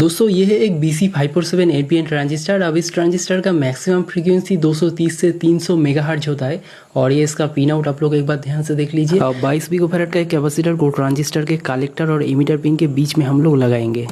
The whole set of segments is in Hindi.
दोस्तों ये है एक BC547 APN ट्रांजिस्टर। अब इस ट्रांजिस्टर का मैक्सिमम फ्रीक्वेंसी 230 से 300 मेगाहर्ट्ज होता है और ये इसका पिन आउट आप लोग एक बार ध्यान से देख लीजिए। अब 22 पिकोफैराड का एक कैपेसिटर को ट्रांजिस्टर के कलेक्टर और इमीटर पिन के बीच में हम लोग लगाएंगे।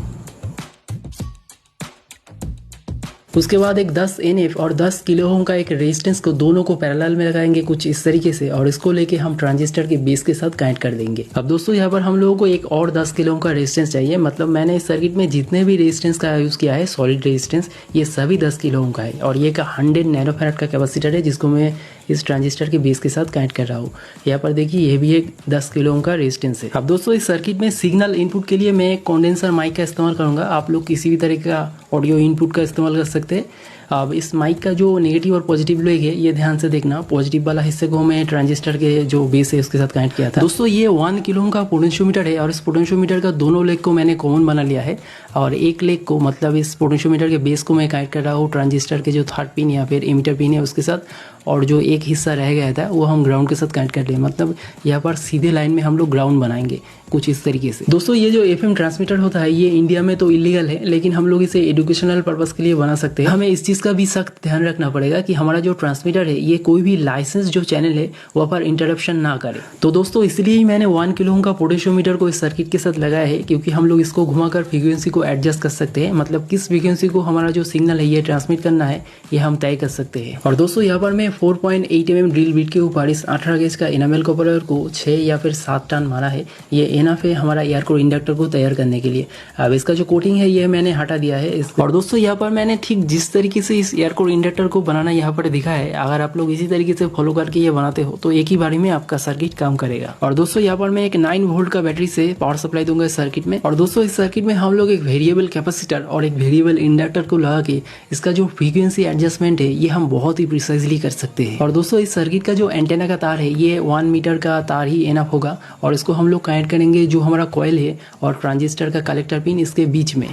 उसके बाद एक 10 NF और 10 किलो ओम का एक रेजिस्टेंस को दोनों को पैरेलल में लगाएंगे कुछ इस तरीके से, और इसको लेके हम ट्रांजिस्टर के बेस के साथ कनेक्ट कर देंगे। अब दोस्तों यहाँ पर हम लोगों को एक और 10 किलो ओम का रेजिस्टेंस चाहिए। मतलब मैंने इस सर्किट में जितने भी रेजिस्टेंस का यूज़ किया है सॉलिड रेजिस्टेंस, ये सभी 10 किलो ओम का है और ये का 100 नैनोफैराड का कैपेसिटर है जिसको मैं इस ट्रांजिस्टर के बेस के साथ कनेक्ट कर रहा हूँ। यहाँ पर देखिए ये भी एक 10 किलो ओम का रेजिस्टेंस है। अब दोस्तों इस सर्किट में सिग्नल इनपुट के लिए मैं एक कंडेंसर माइक का इस्तेमाल करूँगा। आप लोग किसी भी तरह का ऑडियो इनपुट का इस्तेमाल कर सकते हैं। अब इस माइक का जो नेगेटिव और पॉजिटिव लेग है ये ध्यान से देखना। पॉजिटिव वाला हिस्से को मैं ट्रांजिस्टर के जो बेस है उसके साथ कनेक्ट किया था। दोस्तों ये 1 किलो ओम का पोटेंशियोमीटर है और इस पोटेंशियोमीटर का दोनों लेग को मैंने कॉमन बना लिया है और एक लेग को मतलब इस पोटेंशियोमीटर के बेस को मैं कनेक्ट कर रहा हूँ ट्रांजिस्टर के जो थर्ड पिन या फिर इमीटर पिन है उसके साथ, और जो एक हिस्सा रह गया था वो हम ग्राउंड के साथ कनेक्ट कर लें। मतलब यहाँ पर सीधे लाइन में हम लोग ग्राउंड बनाएंगे कुछ इस तरीके से। दोस्तों ये जो FM ट्रांसमीटर होता है ये इंडिया में तो इलीगल है, लेकिन हम लोग इसे एजुकेशनल पर्पस के लिए बना सकते हैं। हमें इस चीज़ का भी सख्त ध्यान रखना पड़ेगा कि हमारा जो ट्रांसमीटर है ये कोई भी लाइसेंस जो चैनल है वहाँ पर इंटरप्शन ना करे। तो दोस्तों इसलिए ही मैंने 1 किलो ओम का पोटेंशियोमीटर को इस सर्किट के साथ लगाया है, क्योंकि हम लोग इसको घुमाकर फ्रीक्वेंसी को एडजस्ट कर सकते हैं। मतलब किस फ्रीक्वेंसी को हमारा जो सिग्नल है ये ट्रांसमिट करना है ये हम तय कर सकते हैं। और दोस्तों यहाँ पर मैं 4.8 mm ड्रिल बिट के ऊपर इस 18 गेज का एनामेल कॉपर को 6 या फिर 7 टन मारा है। ये एनफ है हमारा एयर कोर इंडक्टर को तैयार करने के लिए। अब इसका जो कोटिंग है ये मैंने हटा दिया है और दोस्तों यहाँ पर मैंने ठीक जिस तरीके से इस एयर कोर इंडक्टर को बनाना यहाँ पर दिखा है, अगर आप लोग इसी तरीके से फॉलो करके ये बनाते हो तो एक ही बारी में आपका सर्किट काम करेगा। और दोस्तों यहाँ पर मैं एक 9 वोल्ट का बैटरी से पावर सप्लाई दूंगा इस सर्किट में। और दोस्तों इस सर्किट में हम लोग एक वेरिएबल कैपेसिटर और एक वेरिएबल इंडक्टर को लगा के इसका जो फ्रीक्वेंसी एडजस्टमेंट है ये हम बहुत ही प्रिसाइजली कर सकते हैं। और दोस्तों इस सर्किट का जो एंटेना का तार है ये 1 मीटर का तार ही एनफ होगा और इसको हम लोग कनेक्ट करेंगे जो हमारा कॉइल है और ट्रांजिस्टर का कलेक्टर पिन इसके बीच में।